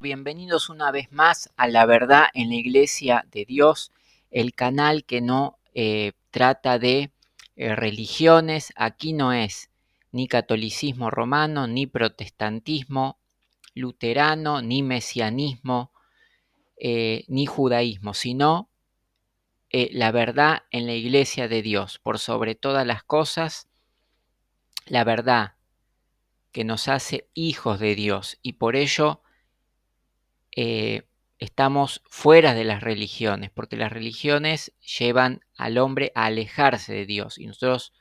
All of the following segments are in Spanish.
Bienvenidos una vez más a La Verdad en la Iglesia de Dios, el canal que no trata de religiones. Aquí no es ni catolicismo romano, ni protestantismo luterano, ni mesianismo, ni judaísmo, sino la verdad en la Iglesia de Dios. Por sobre todas las cosas, la verdad que nos hace hijos de Dios, y por ello eh, estamos fuera de las religiones, porque las religiones llevan al hombre a alejarse de Dios, y nosotros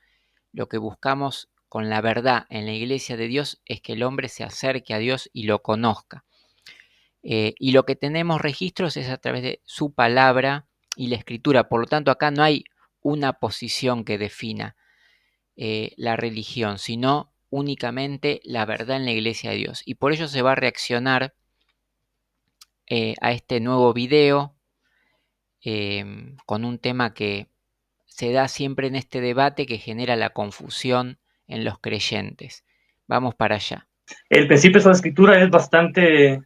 lo que buscamos con la verdad en la Iglesia de Dios es que el hombre se acerque a Dios y lo conozca. Y lo que tenemos registros es a través de su palabra y la Escritura. Por lo tanto, acá no hay una posición que defina la religión, sino únicamente la verdad en la Iglesia de Dios. Y por ello se va a reaccionar a este nuevo video con un tema que se da siempre en este debate que genera la confusión en los creyentes. Vamos para allá. El principio de la escritura es bastante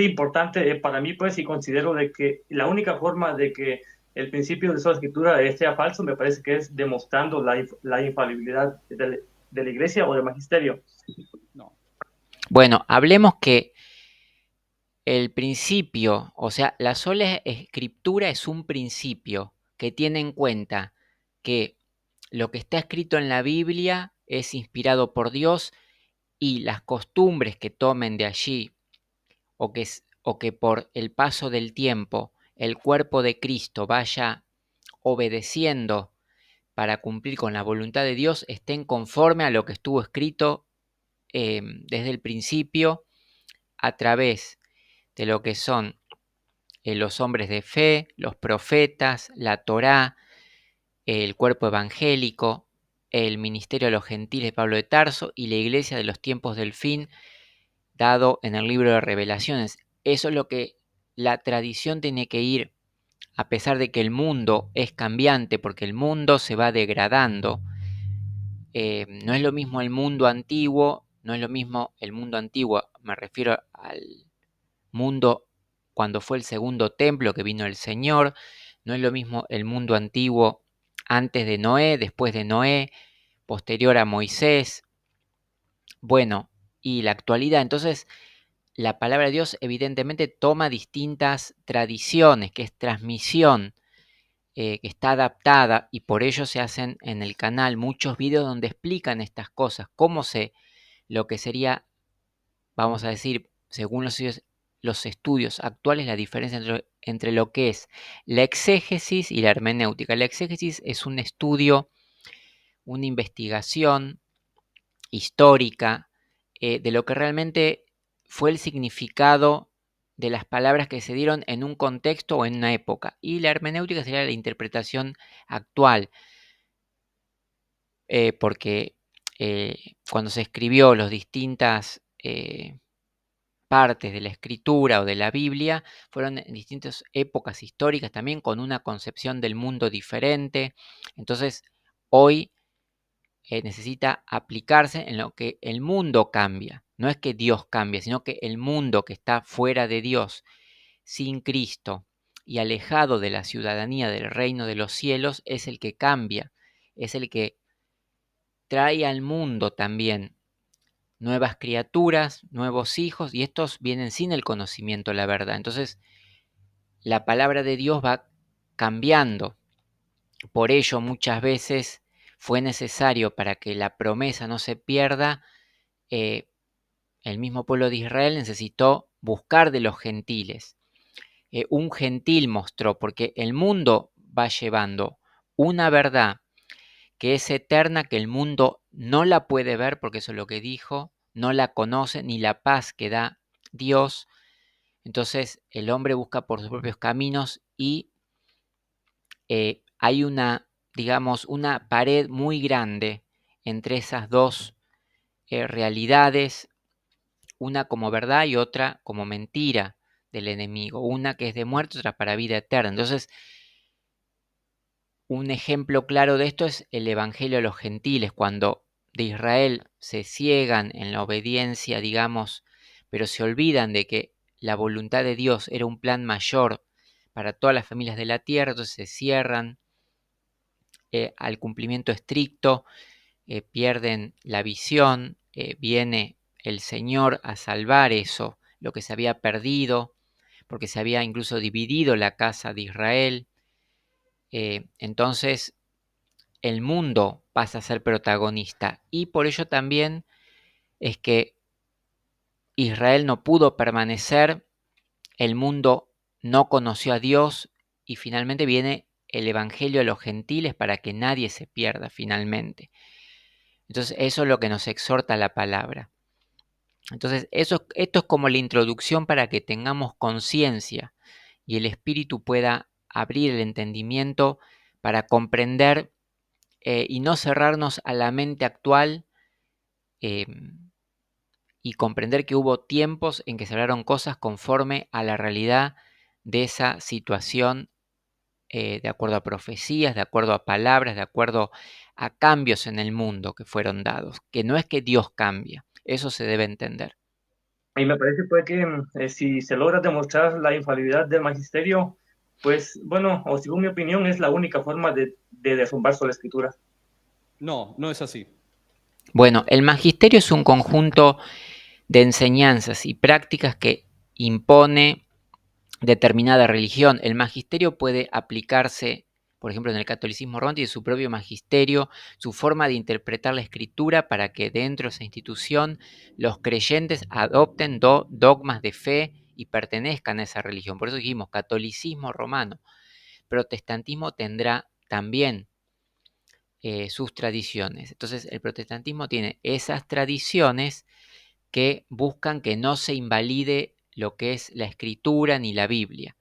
importante para mí, pues, y considero de que la única forma de que el principio de la escritura sea falso, me parece que es demostrando la infalibilidad de la iglesia o del magisterio. No. Bueno, hablemos que el principio, o sea, la sola escritura es un principio que tiene en cuenta que lo que está escrito en la Biblia es inspirado por Dios, y las costumbres que tomen de allí o que por el paso del tiempo el cuerpo de Cristo vaya obedeciendo para cumplir con la voluntad de Dios, estén conforme a lo que estuvo escrito desde el principio, a través de lo que son los hombres de fe, los profetas, la Torá, el cuerpo evangélico, el ministerio de los gentiles de Pablo de Tarso y la iglesia de los tiempos del fin, dado en el libro de Revelaciones. Eso es lo que la tradición tiene que ir, a pesar de que el mundo es cambiante, porque el mundo se va degradando. No es lo mismo el mundo antiguo, no es lo mismo el mundo antiguo, me refiero al mundo cuando fue el segundo templo que vino el Señor, no es lo mismo el mundo antiguo antes de Noé, después de Noé, posterior a Moisés, bueno, y la actualidad. Entonces, la palabra de Dios evidentemente toma distintas tradiciones, que es transmisión, que está adaptada, y por ello se hacen en el canal muchos videos donde explican estas cosas, lo que sería, vamos a decir, según los estudios actuales, la diferencia entre lo que es la exégesis y la hermenéutica. La exégesis es un estudio, una investigación histórica de lo que realmente fue el significado de las palabras que se dieron en un contexto o en una época. Y la hermenéutica sería la interpretación actual, porque cuando se escribió las distintas partes de la escritura o de la Biblia, fueron en distintas épocas históricas también con una concepción del mundo diferente. Entonces, hoy necesita aplicarse en lo que el mundo cambia. No es que Dios cambie, sino que el mundo que está fuera de Dios, sin Cristo y alejado de la ciudadanía del reino de los cielos, es el que cambia, es el que trae al mundo también nuevas criaturas, nuevos hijos, y estos vienen sin el conocimiento de la verdad. Entonces, la palabra de Dios va cambiando. Por ello, muchas veces fue necesario, para que la promesa no se pierda, eh, el mismo pueblo de Israel necesitó buscar de los gentiles. Un gentil mostró, porque el mundo va llevando una verdad que es eterna, que el mundo no la puede ver, porque eso es lo que dijo, no la conoce, ni la paz que da Dios. Entonces el hombre busca por sus propios caminos, y hay una, digamos, una pared muy grande entre esas dos realidades, una como verdad y otra como mentira del enemigo, una que es de muerte, otra para vida eterna. Entonces, un ejemplo claro de esto es el Evangelio de los gentiles, cuando de Israel se ciegan en la obediencia, digamos, pero se olvidan de que la voluntad de Dios era un plan mayor para todas las familias de la tierra, entonces se cierran al cumplimiento estricto, pierden la visión, viene el Señor a salvar eso, lo que se había perdido, porque se había incluso dividido la casa de Israel. Entonces el mundo pasa a ser protagonista, y por ello también es que Israel no pudo permanecer, el mundo no conoció a Dios, y finalmente viene el Evangelio a los gentiles para que nadie se pierda finalmente. Entonces eso es lo que nos exhorta la palabra. Entonces esto es como la introducción para que tengamos conciencia y el Espíritu pueda abrir el entendimiento para comprender y no cerrarnos a la mente actual, eh, y comprender que hubo tiempos en que se hablaron cosas conforme a la realidad de esa situación, de acuerdo a profecías, de acuerdo a palabras, de acuerdo a cambios en el mundo que fueron dados, que no es que Dios cambia, eso se debe entender. Y me parece pues que si se logra demostrar la infalibilidad del magisterio, pues bueno, o según mi opinión, es la única forma de derrumbar sobre la escritura. No, no es así. Bueno, el magisterio es un conjunto de enseñanzas y prácticas que impone determinada religión. El magisterio puede aplicarse, por ejemplo, en el catolicismo romano tiene su propio magisterio, su forma de interpretar la escritura para que dentro de esa institución los creyentes adopten dogmas de fe y pertenezcan a esa religión. Por eso dijimos catolicismo romano. Protestantismo tendrá también sus tradiciones. Entonces el protestantismo tiene esas tradiciones que buscan que no se invalide lo que es la escritura ni la Biblia.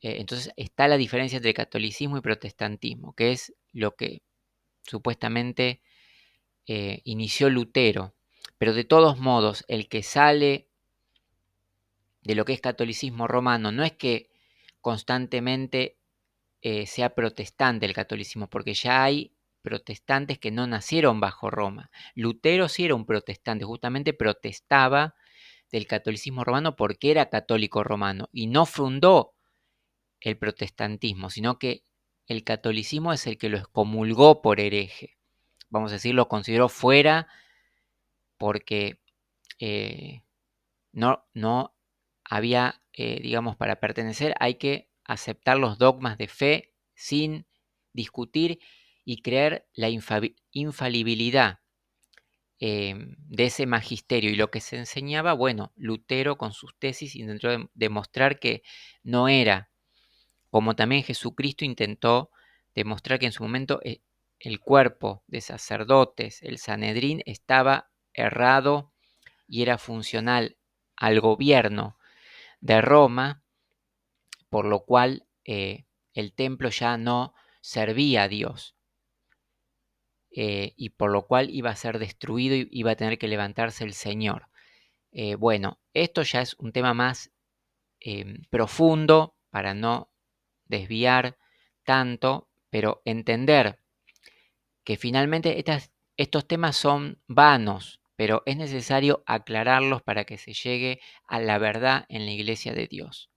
Entonces está la diferencia entre catolicismo y protestantismo, que es lo que supuestamente inició Lutero. Pero de todos modos, el que sale de lo que es catolicismo romano no es que constantemente sea protestante el catolicismo, porque ya hay protestantes que no nacieron bajo Roma. Lutero sí era un protestante, justamente protestaba del catolicismo romano porque era católico romano y no fundó el protestantismo, sino que el catolicismo es el que lo excomulgó por hereje. Vamos a decir, lo consideró fuera porque eh, no había, digamos, para pertenecer hay que aceptar los dogmas de fe sin discutir y creer la infalibilidad de ese magisterio. Y lo que se enseñaba, bueno, Lutero con sus tesis intentó demostrar que no era, como también Jesucristo intentó demostrar que en su momento el cuerpo de sacerdotes, el Sanedrín, estaba errado y era funcional al gobierno de Roma, por lo cual el templo ya no servía a Dios, y por lo cual iba a ser destruido y iba a tener que levantarse el Señor. Bueno, esto ya es un tema más profundo para no desviar tanto, pero entender que finalmente estos temas son vanos, pero es necesario aclararlos para que se llegue a la verdad en la iglesia de Dios.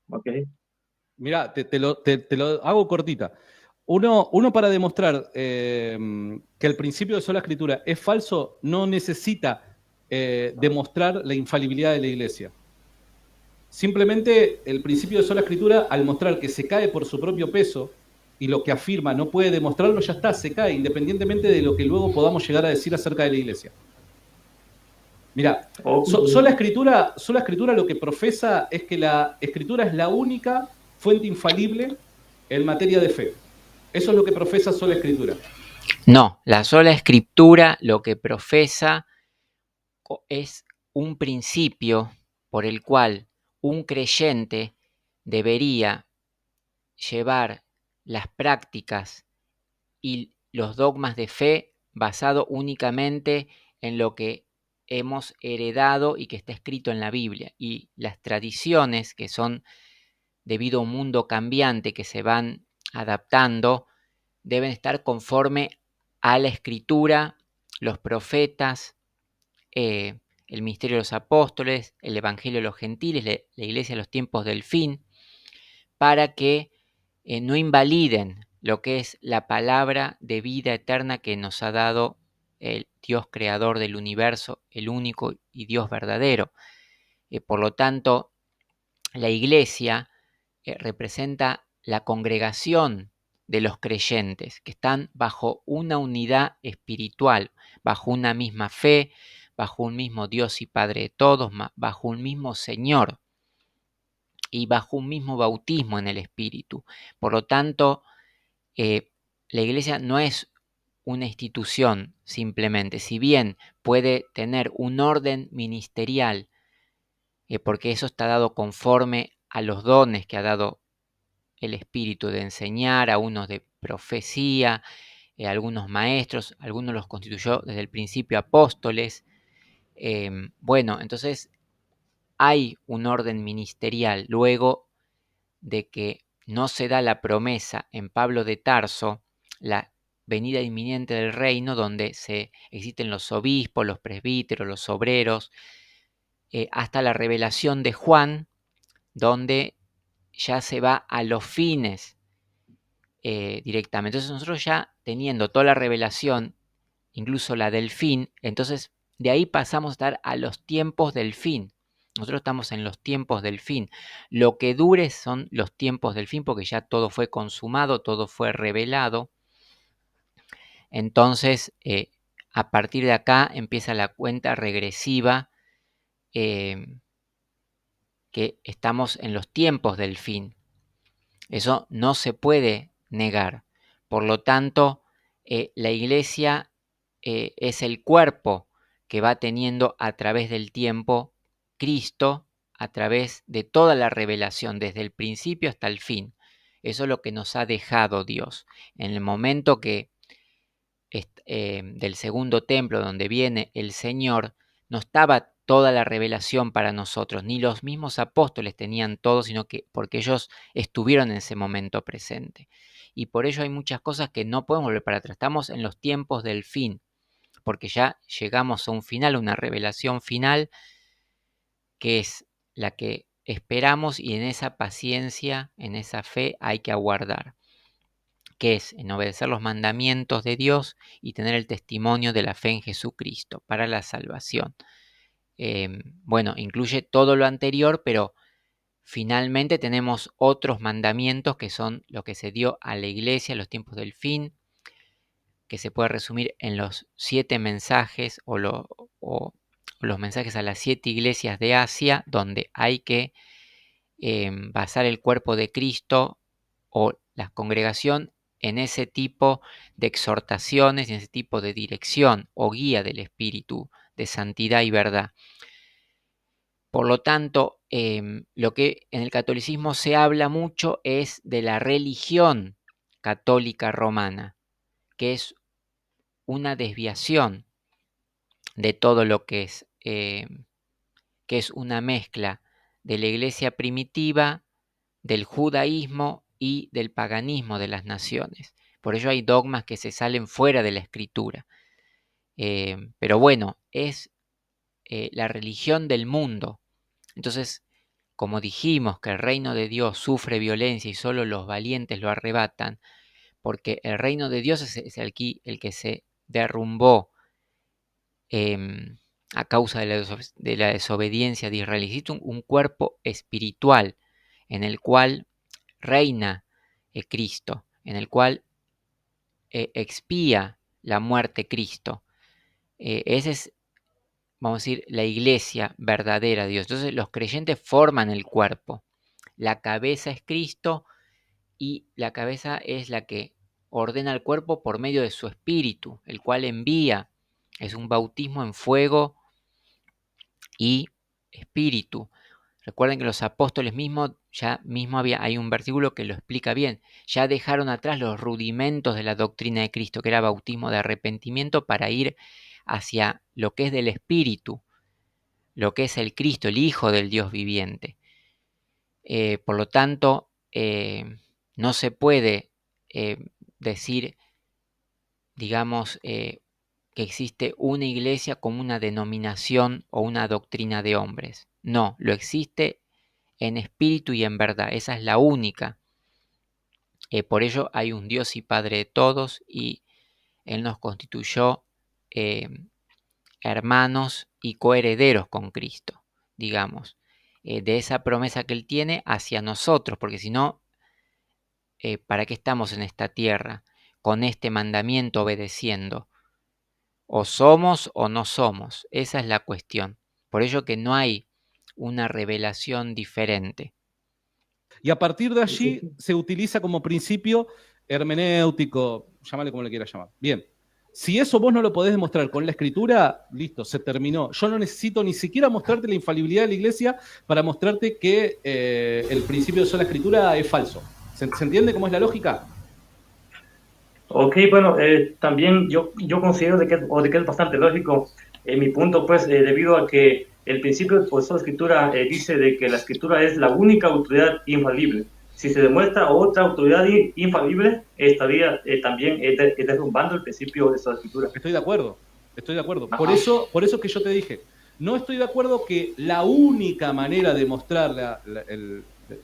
Okay. Mirá, te lo hago cortita. Uno para demostrar que el principio de sola escritura es falso, no necesita demostrar la infalibilidad de la iglesia. Simplemente el principio de sola escritura, al mostrar que se cae por su propio peso y lo que afirma no puede demostrarlo, ya está, se cae, independientemente de lo que luego podamos llegar a decir acerca de la iglesia. Mira, sola escritura lo que profesa es que la escritura es la única fuente infalible en materia de fe. Eso es lo que profesa sola escritura. No, la sola escritura lo que profesa es un principio por el cual un creyente debería llevar las prácticas y los dogmas de fe basado únicamente en lo que hemos heredado y que está escrito en la Biblia. Y las tradiciones, que son debido a un mundo cambiante que se van adaptando, deben estar conforme a la escritura, los profetas, el misterio de los apóstoles, el evangelio de los gentiles, la iglesia de los tiempos del fin, para que no invaliden lo que es la palabra de vida eterna que nos ha dado el Dios creador del universo, el único y Dios verdadero. Por lo tanto, la iglesia representa la congregación de los creyentes que están bajo una unidad espiritual, bajo una misma fe, bajo un mismo Dios y Padre de todos, bajo un mismo Señor y bajo un mismo bautismo en el Espíritu. Por lo tanto, la iglesia no es una institución simplemente, si bien puede tener un orden ministerial, porque eso está dado conforme a los dones que ha dado el Espíritu de enseñar, a unos de profecía, algunos maestros, algunos los constituyó desde el principio apóstoles. Bueno, entonces hay un orden ministerial luego de que no se da la promesa en Pablo de Tarso, la venida inminente del reino, donde existen los obispos, los presbíteros, los obreros, hasta la revelación de Juan, donde ya se va a los fines directamente. Entonces nosotros ya teniendo toda la revelación, incluso la del fin, entonces de ahí pasamos a estar a los tiempos del fin. Nosotros estamos en los tiempos del fin. Lo que dure son los tiempos del fin porque ya todo fue consumado, todo fue revelado. Entonces, a partir de acá empieza la cuenta regresiva, que estamos en los tiempos del fin. Eso no se puede negar. Por lo tanto, la iglesia es el cuerpo que va teniendo a través del tiempo Cristo, a través de toda la revelación, desde el principio hasta el fin. Eso es lo que nos ha dejado Dios. En el momento que del segundo templo, donde viene el Señor, no estaba toda la revelación para nosotros, ni los mismos apóstoles tenían todo, sino que porque ellos estuvieron en ese momento presente. Y por ello hay muchas cosas que no podemos volver para atrás. Estamos en los tiempos del fin, porque ya llegamos a un final, a una revelación final, que es la que esperamos, y en esa paciencia, en esa fe hay que aguardar, que es en obedecer los mandamientos de Dios y tener el testimonio de la fe en Jesucristo para la salvación. Bueno, incluye todo lo anterior, pero finalmente tenemos otros mandamientos que son lo que se dio a la iglesia en los tiempos del fin, que se puede resumir en los 7 mensajes o los mensajes a las 7 iglesias de Asia, donde hay que basar el cuerpo de Cristo o la congregación en ese tipo de exhortaciones, en ese tipo de dirección o guía del Espíritu de santidad y verdad. Por lo tanto, lo que en el catolicismo se habla mucho es de la religión católica romana, que es una desviación de todo lo que es una mezcla de la iglesia primitiva, del judaísmo y del paganismo de las naciones. Por ello hay dogmas que se salen fuera de la escritura. Pero bueno, es la religión del mundo. Entonces, como dijimos que el reino de Dios sufre violencia y solo los valientes lo arrebatan, porque el reino de Dios es el que se derrumbó a causa de la desobediencia de Israel. Existe un cuerpo espiritual en el cual reina Cristo, en el cual expía la muerte Cristo. Esa es, vamos a decir, la iglesia verdadera de Dios. Entonces los creyentes forman el cuerpo. La cabeza es Cristo y la cabeza es la que ordena el cuerpo por medio de su espíritu, el cual envía. Es un bautismo en fuego y espíritu. Recuerden que los apóstoles mismos, hay un versículo que lo explica bien, ya dejaron atrás los rudimentos de la doctrina de Cristo, que era bautismo de arrepentimiento, para ir hacia lo que es del Espíritu, lo que es el Cristo, el Hijo del Dios viviente. Por lo tanto, no se puede decir, digamos, que que existe una iglesia como una denominación o una doctrina de hombres. No, lo existe en espíritu y en verdad. Esa es la única. Por ello hay un Dios y Padre de todos y Él nos constituyó eh, hermanos y coherederos con Cristo, digamos, de esa promesa que Él tiene hacia nosotros, porque si no, ¿para qué estamos en esta tierra con este mandamiento obedeciendo? O somos o no somos, esa es la cuestión. Por ello que no hay una revelación diferente. Y a partir de Sí, sí, allí sí. se utiliza como principio hermenéutico, llámale como le quieras llamar. Bien. Si eso vos no lo podés demostrar con la escritura, listo, se terminó. Yo no necesito ni siquiera mostrarte la infalibilidad de la iglesia para mostrarte que el principio de sola escritura es falso. ¿Se entiende cómo es la lógica? Ok, bueno, también yo considero de que es bastante lógico mi punto, pues, debido a que el principio de la escritura dice de que la escritura es la única autoridad infalible. Si se demuestra otra autoridad infalible, estaría también derrumbando el principio de la escritura. Estoy de acuerdo, estoy de acuerdo. Ajá. Por eso que yo te dije, no estoy de acuerdo que la única manera de mostrar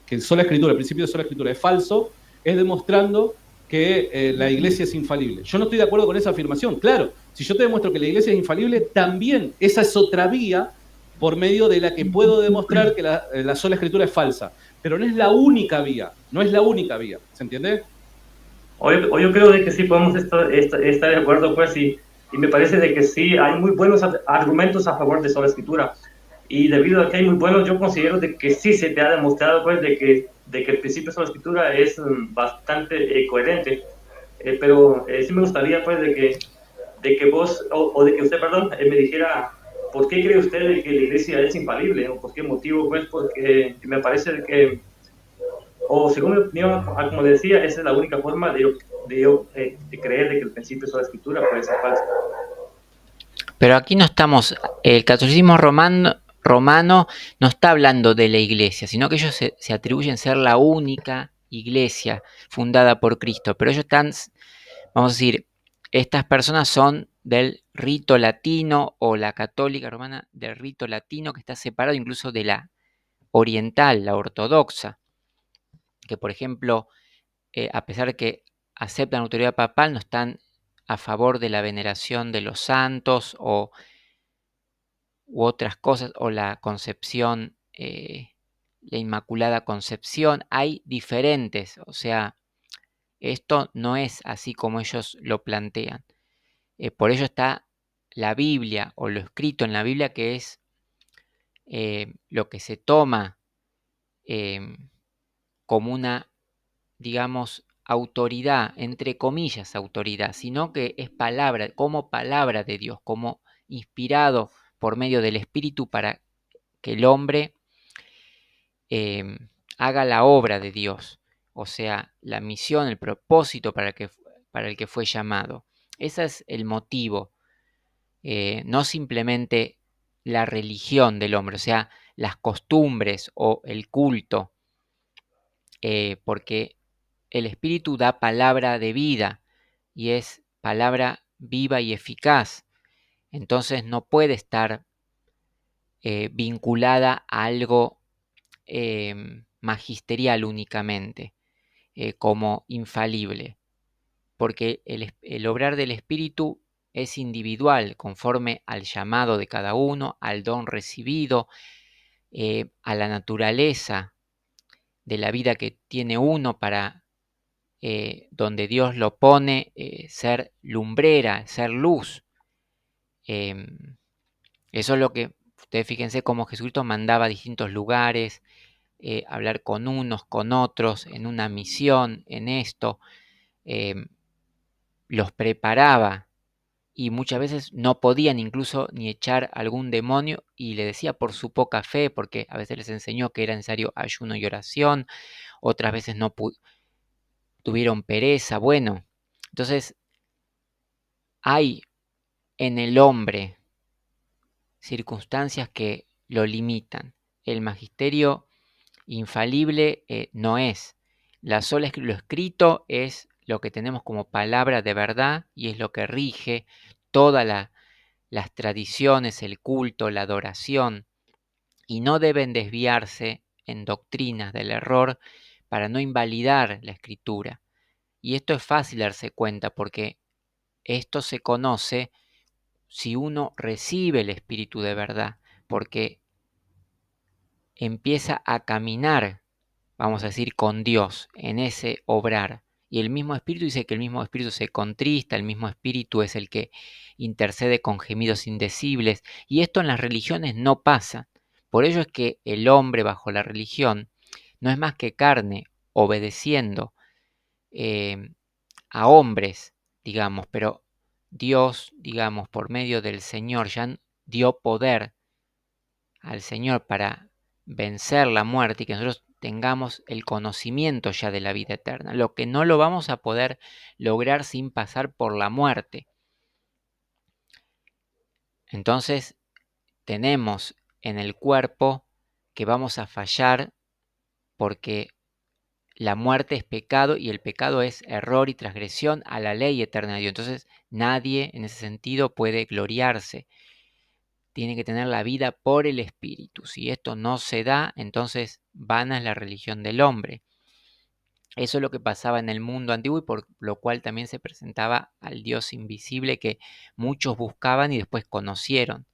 que sola escritura, el principio de sola escritura es falso, es demostrando que la iglesia es infalible. Yo no estoy de acuerdo con esa afirmación. Claro, si yo te demuestro que la iglesia es infalible, también esa es otra vía por medio de la que puedo demostrar que la sola escritura es falsa. Pero no es la única vía, no es la única vía. ¿Se entiende? O yo creo de que sí podemos estar de acuerdo, pues, y me parece de que sí hay muy buenos argumentos a favor de sola escritura. Y debido a que hay muy buenos, yo considero de que sí se te ha demostrado, pues, de que el principio de sola escritura es bastante coherente. Pero sí me gustaría, pues, de que vos, o de que usted, perdón, me dijera por qué cree usted de que la iglesia es infalible, o por qué motivo, pues, porque me parece de que, o según mi opinión, como le decía, esa es la única forma de creer de que el principio de la escritura puede ser falso. Pero aquí no estamos, el catolicismo romano no está hablando de la iglesia, sino que ellos se atribuyen ser la única iglesia fundada por Cristo. Pero ellos están, vamos a decir, estas personas son del rito latino o la católica romana del rito latino que está separado incluso de la oriental, la ortodoxa, que por ejemplo, a pesar de que aceptan la autoridad papal, no están a favor de la veneración de los santos u otras cosas, o la concepción, la Inmaculada Concepción. Hay diferentes, o sea, esto no es así como ellos lo plantean. Por ello está la Biblia o lo escrito en la Biblia, que es lo que se toma como una, digamos, autoridad, entre comillas autoridad, sino que es palabra, como palabra de Dios, como inspirado por medio del Espíritu para que el hombre haga la obra de Dios, o sea, la misión, el propósito para el que fue llamado. Ese es el motivo, no simplemente la religión del hombre, o sea, las costumbres o el culto, porque el Espíritu da palabra de vida y es palabra viva y eficaz. Entonces no puede estar vinculada a algo magisterial únicamente, como infalible, porque el obrar del Espíritu es individual, conforme al llamado de cada uno, al don recibido, a la naturaleza de la vida que tiene uno para donde Dios lo pone, ser lumbrera, ser luz. Eso es lo que, ustedes fíjense cómo Jesucristo mandaba a distintos lugares, hablar con unos, con otros, en una misión, en esto, los preparaba y muchas veces no podían incluso ni echar algún demonio y le decía por su poca fe, porque a veces les enseñó que era necesario ayuno y oración, otras veces no tuvieron pereza, bueno, entonces hay en el hombre circunstancias que lo limitan. El magisterio infalible no es. Lo escrito es lo que tenemos como palabra de verdad y es lo que rige todas las tradiciones, el culto, la adoración, y no deben desviarse en doctrinas del error para no invalidar la Escritura. Y esto es fácil darse cuenta porque esto se conoce si uno recibe el Espíritu de verdad, porque empieza a caminar, vamos a decir, con Dios en ese obrar. Y el mismo Espíritu dice que el mismo Espíritu se contrista, el mismo Espíritu es el que intercede con gemidos indecibles, y esto en las religiones no pasa. Por ello es que el hombre bajo la religión no es más que carne, obedeciendo a hombres, digamos, pero Dios, digamos, por medio del Señor ya dio poder al Señor para vencer la muerte y que nosotros tengamos el conocimiento ya de la vida eterna, lo que no lo vamos a poder lograr sin pasar por la muerte. Entonces tenemos en el cuerpo que vamos a fallar porque la muerte es pecado y el pecado es error y transgresión a la ley eterna de Dios. Entonces nadie en ese sentido puede gloriarse. Tiene que tener la vida por el Espíritu. Si esto no se da, entonces vana es la religión del hombre. Eso es lo que pasaba en el mundo antiguo y por lo cual también se presentaba al Dios invisible que muchos buscaban y después conocieron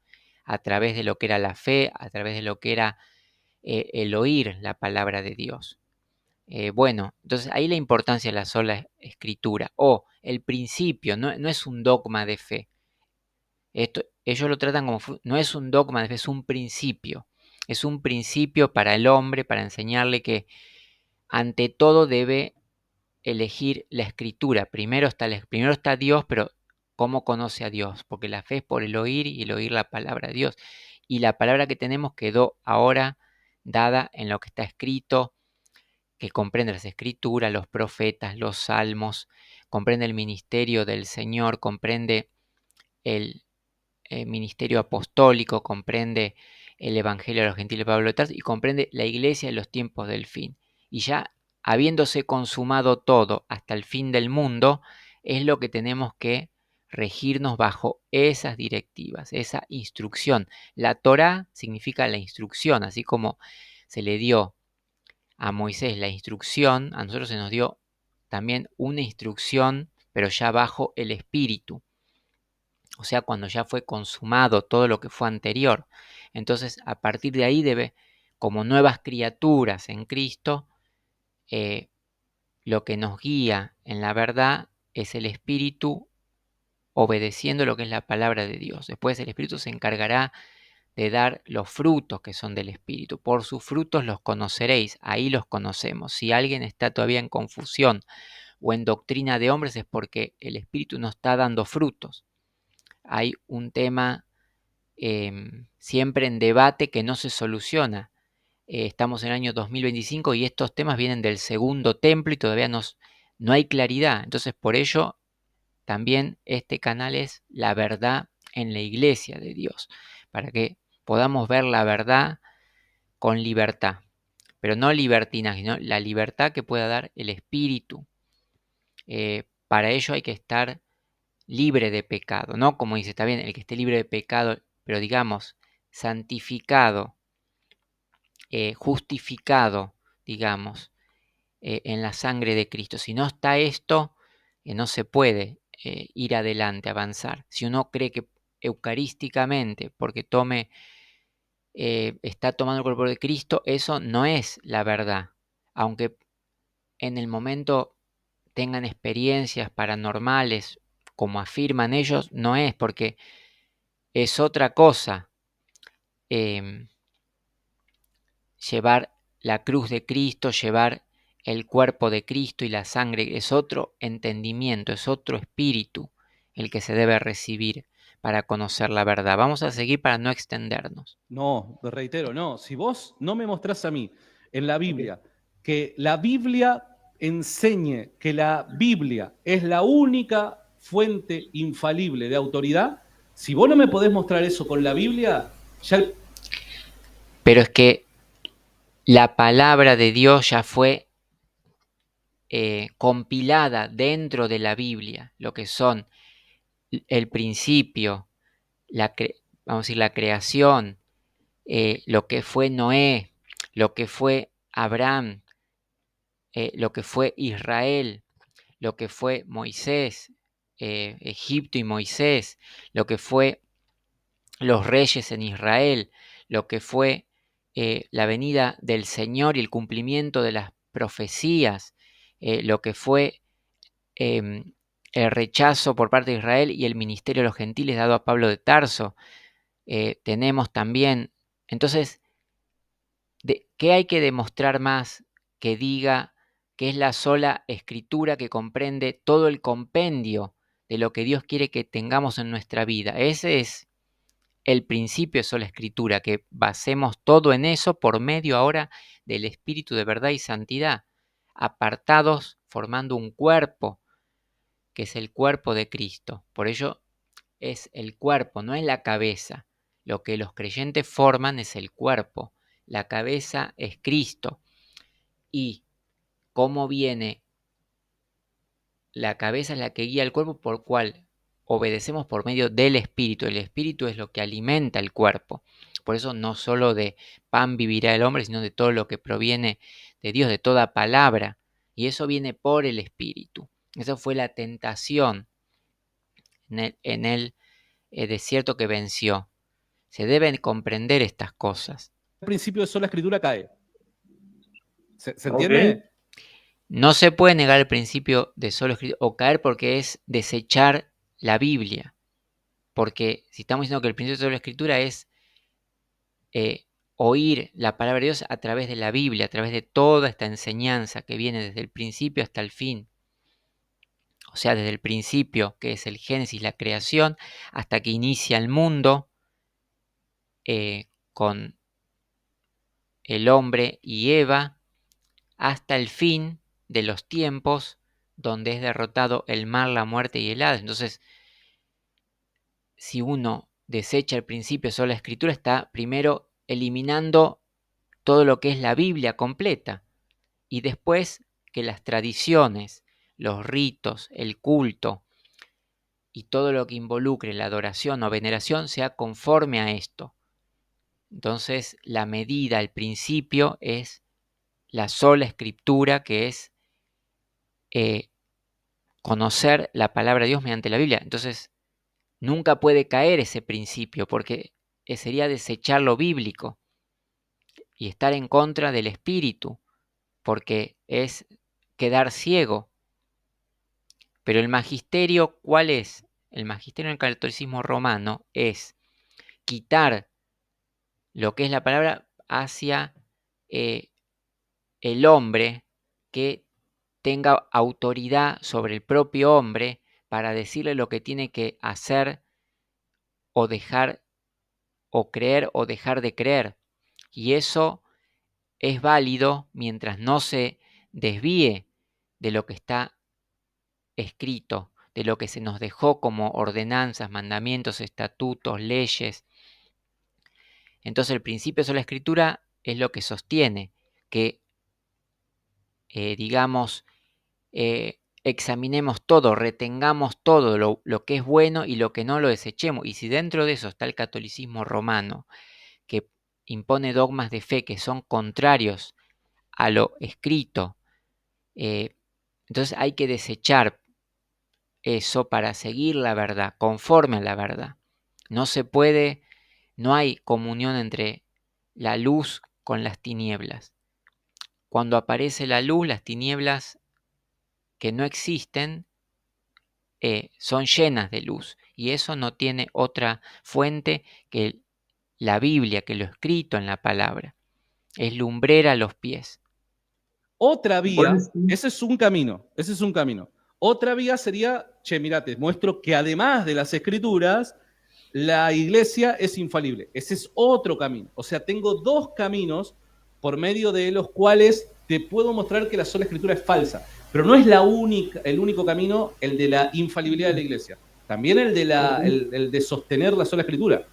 a través de lo que era la fe, a través de lo que era el oír la palabra de Dios. Bueno, entonces ahí la importancia de la sola escritura o el principio, no es un dogma de fe. Esto, ellos lo tratan como, no es un dogma de fe, es un principio. Es un principio para el hombre, para enseñarle que ante todo debe elegir la escritura. Primero está Dios, pero ¿cómo conoce a Dios? Porque la fe es por el oír y el oír la palabra de Dios. Y la palabra que tenemos quedó ahora dada en lo que está escrito, que comprende las escrituras, los profetas, los salmos, comprende el ministerio del Señor, comprende el ministerio apostólico, comprende el Evangelio de los gentiles de Pablo de Tarso y comprende la iglesia de los tiempos del fin. Y ya habiéndose consumado todo hasta el fin del mundo, es lo que tenemos que regirnos bajo esas directivas, esa instrucción. La Torá significa la instrucción, así como se le dio a Moisés la instrucción, a nosotros se nos dio también una instrucción, pero ya bajo el Espíritu. O sea, cuando ya fue consumado todo lo que fue anterior. Entonces, a partir de ahí debe, como nuevas criaturas en Cristo, lo que nos guía en la verdad es el Espíritu obedeciendo lo que es la palabra de Dios. Después el Espíritu se encargará de dar los frutos que son del Espíritu. Por sus frutos los conoceréis, ahí los conocemos. Si alguien está todavía en confusión o en doctrina de hombres es porque el Espíritu no está dando frutos. Hay un tema siempre en debate que no se soluciona. Estamos en el año 2025 y estos temas vienen del segundo templo y todavía no hay claridad. Entonces, por ello, también este canal es la verdad en la iglesia de Dios, para que podamos ver la verdad con libertad, pero no libertinaje, sino la libertad que pueda dar el Espíritu. Para ello hay que estar libre de pecado, ¿no? Como dice, está bien, el que esté libre de pecado, pero digamos, santificado, justificado, digamos, en la sangre de Cristo. Si no está esto, no se puede ir adelante, avanzar. Si uno cree que eucarísticamente, porque está tomando el cuerpo de Cristo, eso no es la verdad. Aunque en el momento tengan experiencias paranormales, como afirman ellos, no es, porque es otra cosa llevar la cruz de Cristo, llevar el cuerpo de Cristo y la sangre, es otro entendimiento, es otro espíritu el que se debe recibir para conocer la verdad. Vamos a seguir para no extendernos. No, reitero, no. Si vos no me mostrás a mí en la Biblia que la Biblia enseñe que la Biblia es la única fuente infalible de autoridad, si vos no me podés mostrar eso con la Biblia, ya... Pero es que la palabra de Dios ya fue compilada dentro de la Biblia, lo que son el principio, vamos a decir, la creación, lo que fue Noé, lo que fue Abraham, lo que fue Israel, lo que fue Moisés, Egipto y Moisés, lo que fue los reyes en Israel, lo que fue la venida del Señor y el cumplimiento de las profecías, lo que fue el rechazo por parte de Israel y el ministerio de los gentiles dado a Pablo de Tarso. Tenemos también, entonces, ¿qué hay que demostrar más que diga que es la sola escritura que comprende todo el compendio de lo que Dios quiere que tengamos en nuestra vida? Ese es el principio de sola escritura, que basemos todo en eso por medio ahora del Espíritu de verdad y santidad, apartados formando un cuerpo, que es el cuerpo de Cristo. Por ello es el cuerpo, no es la cabeza. Lo que los creyentes forman es el cuerpo. La cabeza es Cristo. Y cómo viene, la cabeza es la que guía el cuerpo, por cual obedecemos por medio del Espíritu. El Espíritu es lo que alimenta el cuerpo. Por eso no solo de pan vivirá el hombre, sino de todo lo que proviene de Dios, de toda palabra. Y eso viene por el Espíritu. Esa fue la tentación en el desierto que venció. Se deben comprender estas cosas. El principio de sola escritura cae. ¿Se Ok. entiende? No se puede negar el principio de solo escritura o caer porque es desechar la Biblia. Porque si estamos diciendo que el principio de solo escritura es oír la palabra de Dios a través de la Biblia, a través de toda esta enseñanza que viene desde el principio hasta el fin. O sea, desde el principio, que es el Génesis, la creación, hasta que inicia el mundo con el hombre y Eva, hasta el fin de los tiempos, donde es derrotado el mal, la muerte y el Hades. Entonces, si uno desecha el principio de sola escritura, está primero eliminando todo lo que es la Biblia completa, y después que las tradiciones, los ritos, el culto y todo lo que involucre la adoración o veneración sea conforme a esto. Entonces, la medida, el principio es la sola escritura, que es conocer la palabra de Dios mediante la Biblia. Entonces, nunca puede caer ese principio, porque sería desechar lo bíblico y estar en contra del Espíritu, porque es quedar ciego. Pero el magisterio, ¿cuál es? El magisterio en el catolicismo romano es quitar lo que es la palabra hacia el hombre, que tenga autoridad sobre el propio hombre para decirle lo que tiene que hacer o dejar, o creer o dejar de creer. Y eso es válido mientras no se desvíe de lo que está escrito, de lo que se nos dejó como ordenanzas, mandamientos, estatutos, leyes. Entonces el principio de la escritura es lo que sostiene que, examinemos todo, retengamos todo lo que es bueno y lo que no lo desechemos. Y si dentro de eso está el catolicismo romano, que impone dogmas de fe que son contrarios a lo escrito, entonces hay que desechar eso para seguir la verdad, conforme a la verdad. No se puede, no hay comunión entre la luz con las tinieblas. Cuando aparece la luz, las tinieblas que no existen son llenas de luz, y eso no tiene otra fuente que la Biblia, que lo escrito en la palabra. Es lumbrera a los pies. Otra vía, Pues, ese es un camino. Otra vía sería, mira, te muestro que además de las escrituras, la iglesia es infalible. Ese es otro camino. O sea, tengo dos caminos por medio de los cuales te puedo mostrar que la sola escritura es falsa. Pero no es el único camino, el de la infalibilidad de la iglesia. También el de sostener la sola escritura.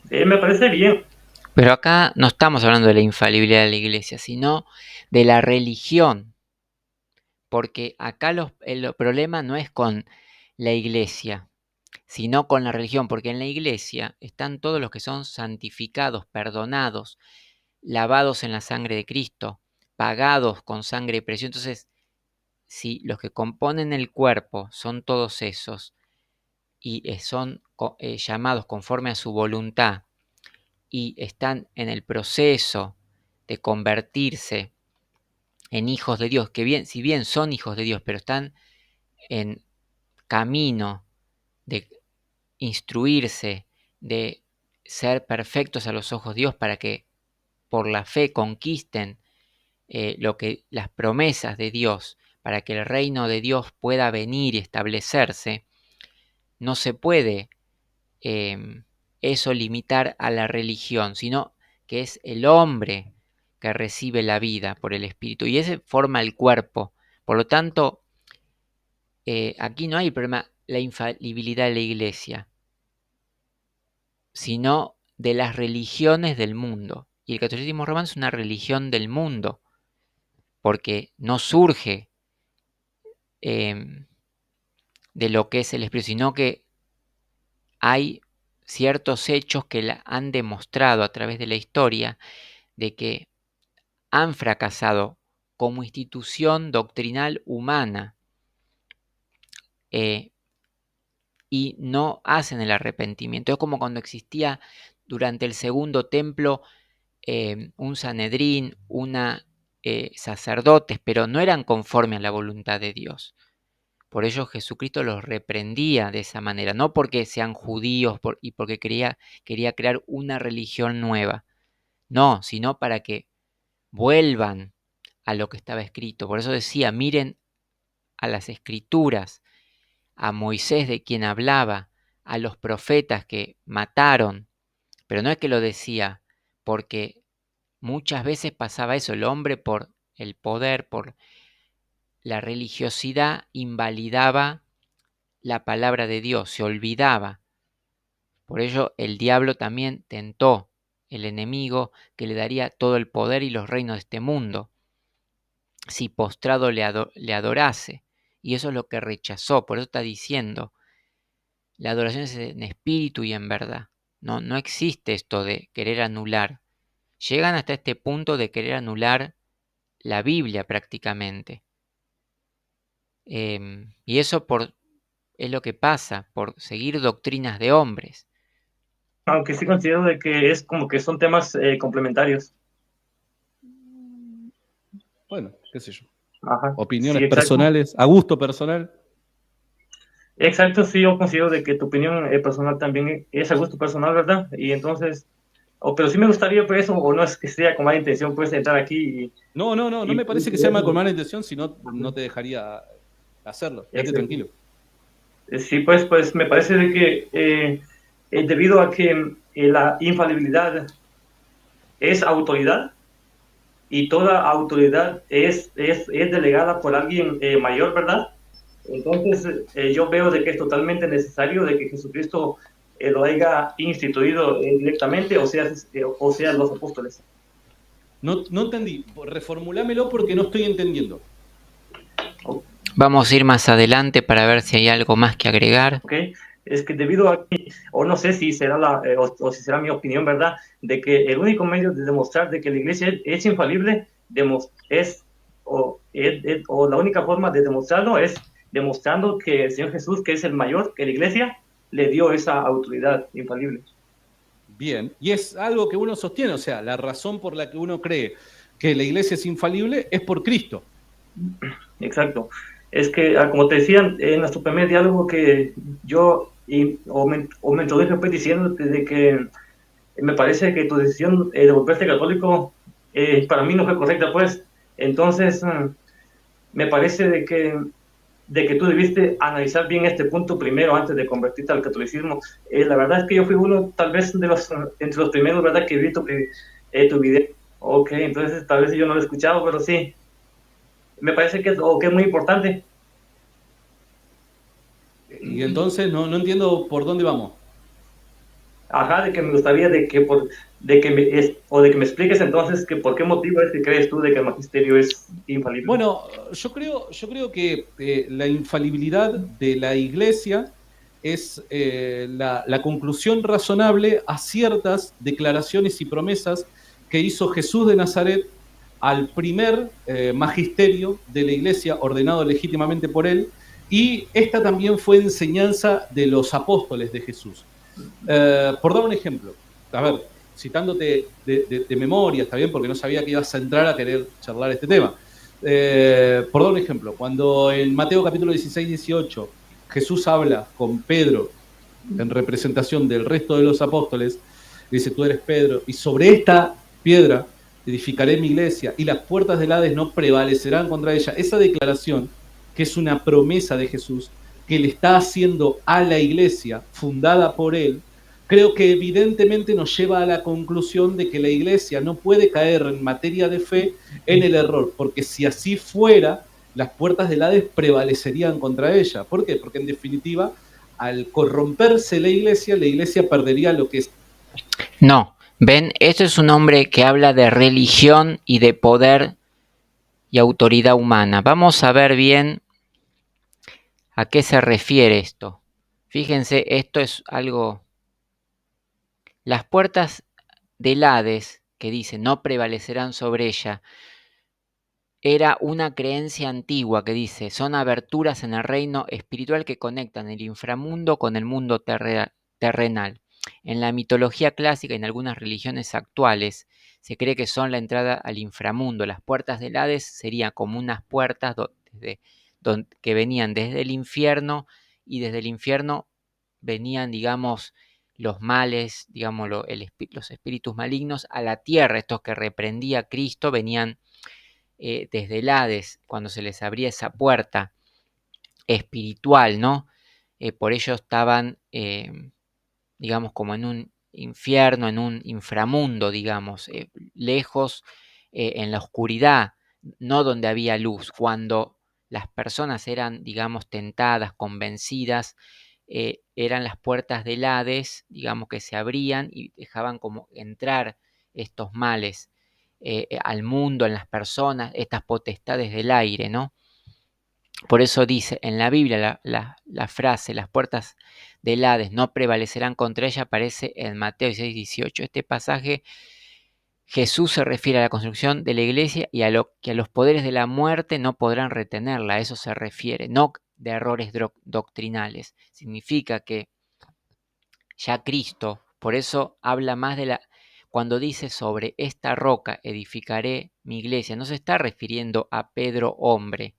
me parece bien. Pero acá no estamos hablando de la infalibilidad de la iglesia, sino de la religión. Porque acá el problema no es con la iglesia. sino con la religión, porque en la iglesia están todos los que son santificados, perdonados, lavados en la sangre de Cristo, pagados con sangre preciosa. Entonces, si los que componen el cuerpo son todos esos y son llamados conforme a su voluntad y están en el proceso de convertirse en hijos de Dios, que bien, si bien son hijos de Dios, pero están en camino de instruirse, de ser perfectos a los ojos de Dios para que por la fe conquisten las promesas de Dios, para que el reino de Dios pueda venir y establecerse, no se puede eso limitar a la religión, sino que es el hombre que recibe la vida por el Espíritu y ese forma el cuerpo. Por lo tanto, aquí no hay problema la infalibilidad de la iglesia, sino de las religiones del mundo. Y el catolicismo romano es una religión del mundo, porque no surge de lo que es el Espíritu, sino que hay ciertos hechos que han demostrado a través de la historia de que han fracasado como institución doctrinal humana y no hacen el arrepentimiento. Es como cuando existía durante el segundo templo un Sanedrín, sacerdotes, pero no eran conforme a la voluntad de Dios. Por ello Jesucristo los reprendía de esa manera, no porque sean judíos y porque quería crear una religión nueva, no, sino para que vuelvan a lo que estaba escrito. Por eso decía, miren a las escrituras, a Moisés de quien hablaba, a los profetas que mataron, pero no es que lo decía porque muchas veces pasaba eso, el hombre por el poder, por la religiosidad, invalidaba la palabra de Dios, se olvidaba. Por ello el diablo también tentó, el enemigo, que le daría todo el poder y los reinos de este mundo, si postrado le adorase. Y eso es lo que rechazó, por eso está diciendo, la adoración es en espíritu y en verdad. No existe esto de querer anular. Llegan hasta este punto de querer anular la Biblia prácticamente. Y eso es lo que pasa por seguir doctrinas de hombres. Aunque sí considero de que es como que son temas complementarios. Bueno, qué sé yo. Ajá. Opiniones Sí, personales, a gusto personal. Exacto, sí, yo considero de que tu opinión personal también es a gusto personal, ¿verdad? Y entonces, pero sí me gustaría, pues, o no es que sea con mala intención, pues, entrar aquí No me parece que sea mal con mala intención, si no, no te dejaría hacerlo. Quédate tranquilo. Sí, pues me parece de que debido a que la infalibilidad es autoridad y toda autoridad es delegada por alguien mayor, ¿verdad? Entonces yo veo de que es totalmente necesario de que Jesucristo lo haya instituido directamente, o sea los apóstoles. No entendí. Reformulámelo porque no estoy entendiendo. Vamos a ir más adelante para ver si hay algo más que agregar. Okay. Es que debido a que, o no sé si será o si será mi opinión, ¿verdad? De que el único medio de demostrar de que la iglesia es infalible o la única forma de demostrarlo es demostrando que el Señor Jesús, que es el mayor, que la iglesia le dio esa autoridad infalible. Bien, y es algo que uno sostiene, o sea, la razón por la que uno cree que la iglesia es infalible es por Cristo. Exacto. Es que, como te decía en nuestro primer diálogo, que yo me introduje pues diciendo de que me parece que tu decisión de volverte católico para mí no fue correcta, pues. Entonces, me parece de que tú debiste analizar bien este punto primero antes de convertirte al catolicismo. La verdad es que yo fui uno, tal vez, entre los primeros, ¿verdad?, que vi tu video. Ok, entonces tal vez yo no lo he escuchado, pero sí. Me parece que es muy importante. Y entonces no entiendo por dónde vamos. Ajá, de que me gustaría de que me expliques entonces que por qué motivo es que crees tú de que el magisterio es infalible. Bueno, yo creo que la infalibilidad de la iglesia es la conclusión razonable a ciertas declaraciones y promesas que hizo Jesús de Nazaret al primer magisterio de la Iglesia, ordenado legítimamente por él, y esta también fue enseñanza de los apóstoles de Jesús. Por dar un ejemplo, a ver, citándote de memoria, está bien, porque no sabía que ibas a entrar a querer charlar este tema. Por dar un ejemplo, cuando en Mateo capítulo 16-18 Jesús habla con Pedro en representación del resto de los apóstoles, dice: tú eres Pedro, y sobre esta piedra edificaré mi iglesia, y las puertas del Hades no prevalecerán contra ella. Esa declaración, que es una promesa de Jesús, que le está haciendo a la iglesia fundada por él, creo que evidentemente nos lleva a la conclusión de que la iglesia no puede caer en materia de fe en el error, porque si así fuera, las puertas del Hades prevalecerían contra ella. ¿Por qué? Porque en definitiva, al corromperse la iglesia perdería lo que es. No, ven, esto es un hombre que habla de religión y de poder y autoridad humana. Vamos a ver bien a qué se refiere esto. Fíjense, esto es algo... Las puertas del Hades, que dice no prevalecerán sobre ella, era una creencia antigua que dice son aberturas en el reino espiritual que conectan el inframundo con el mundo terrenal. En la mitología clásica y en algunas religiones actuales se cree que son la entrada al inframundo. Las puertas del Hades serían como unas puertas que venían desde el infierno, y desde el infierno venían, digamos, los males, digamos, los espíritus malignos a la tierra. Estos que reprendía Cristo venían desde el Hades, cuando se les abría esa puerta espiritual, ¿no? Por ello estaban, digamos, como en un infierno, en un inframundo, digamos, lejos, en la oscuridad, no donde había luz. Cuando las personas eran, digamos, tentadas, convencidas, eran las puertas del Hades, digamos, que se abrían y dejaban como entrar estos males al mundo, en las personas, estas potestades del aire, ¿no? Por eso dice en la Biblia la frase, las puertas del Hades no prevalecerán contra ella, aparece en Mateo 16-18. Este pasaje, Jesús se refiere a la construcción de la iglesia y a que a los poderes de la muerte no podrán retenerla. A eso se refiere, no de errores doctrinales. Significa que ya Cristo, por eso habla más de cuando dice sobre esta roca edificaré mi iglesia, no se está refiriendo a Pedro hombre,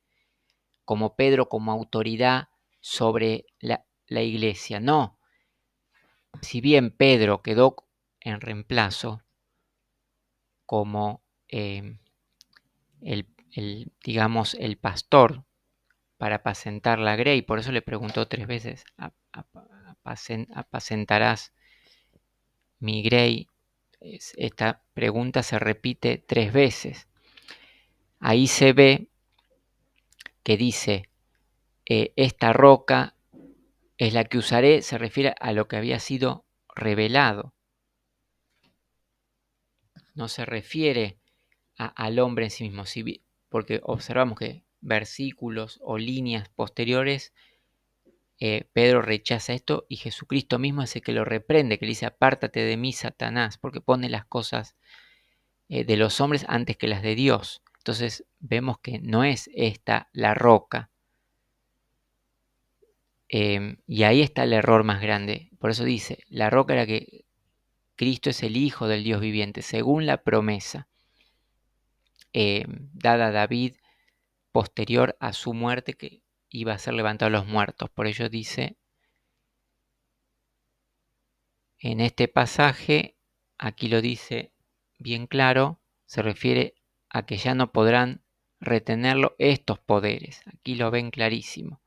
como Pedro como autoridad sobre la iglesia, no. Si bien Pedro quedó en reemplazo como digamos, el pastor para apacentar la grey, por eso le preguntó 3 veces, ¿apacentarás mi grey? Esta pregunta se repite 3 veces. Ahí se ve que dice, esta roca es la que usaré, se refiere a lo que había sido revelado. No se refiere al hombre en sí mismo, porque observamos que versículos o líneas posteriores, Pedro rechaza esto y Jesucristo mismo es el que lo reprende, que le dice: apártate de mí, Satanás, porque pone las cosas de los hombres antes que las de Dios. Entonces vemos que no es esta la roca. Y ahí está el error más grande. Por eso dice, la roca era que Cristo es el Hijo del Dios viviente, según la promesa dada a David posterior a su muerte, que iba a ser levantado a los muertos. Por ello dice en este pasaje, aquí lo dice bien claro, se refiere a que ya no podrán retenerlo estos poderes. Aquí lo ven clarísimo.